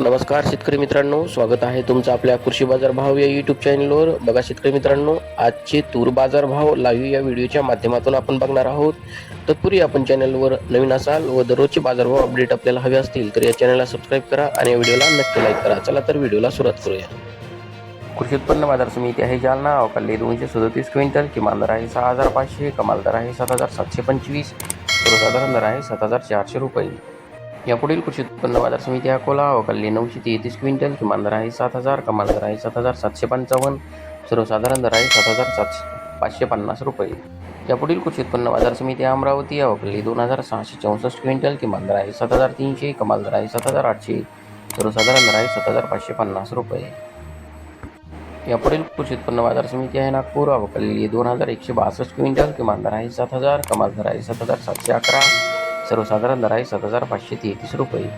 नमस्कार शेतकरी मित्रांनो, स्वागत आहे तुमचं आपल्या कृषी बाजार भाव या यूट्यूब चॅनलवर. बघा शेतकरी मित्रांनो, आजचे तूर बाजार भाव लाईव्ह या व्हिडिओच्या माध्यमातून आपण बघणार आहोत. तत्पूर्वी आपण चॅनलवर नवीन असाल व दररोजचे बाजारभाव अपडेट आपल्याला हवे असतील तर या चॅनलला सबस्क्राईब करा आणि या व्हिडिओला नक्की लाईक करा. चला तर व्हिडिओला सुरुवात करूया. कृषी उत्पन्न बाजार समिती आहे जालना. अवकाली 237 क्विंटल, किमान दर आहे 6,500, कमाल दर आहे 7,725, सर्वसाधारण दर आहे 7,400 रुपये. यापुढील कृषी उत्पन्न बाजार समिती अकोला. अवकाली 933 क्विंटल, किमान दर आहे 7,000, कमाल दर आहे 7,755, सर्वसाधारण दर आहे 7,550 रुपये. यापुढील कृषी उत्पन्न बाजार समिती अमरावती. अवकाली 2,664 क्विंटल, किमान दर आहे 7,300, कमाल दर आहे 7,800, सर्वसाधारण दर आहे 7,550 रुपये. यापुढील कृषी उत्पन्न बाजार समिती आहे नागपूर. अवकाली 2,162 क्विंटल, किमान दर आहे 7,000, कमाल दर आहे 7,711, सर्वसाधारण दर आहे 7,533 रुपये.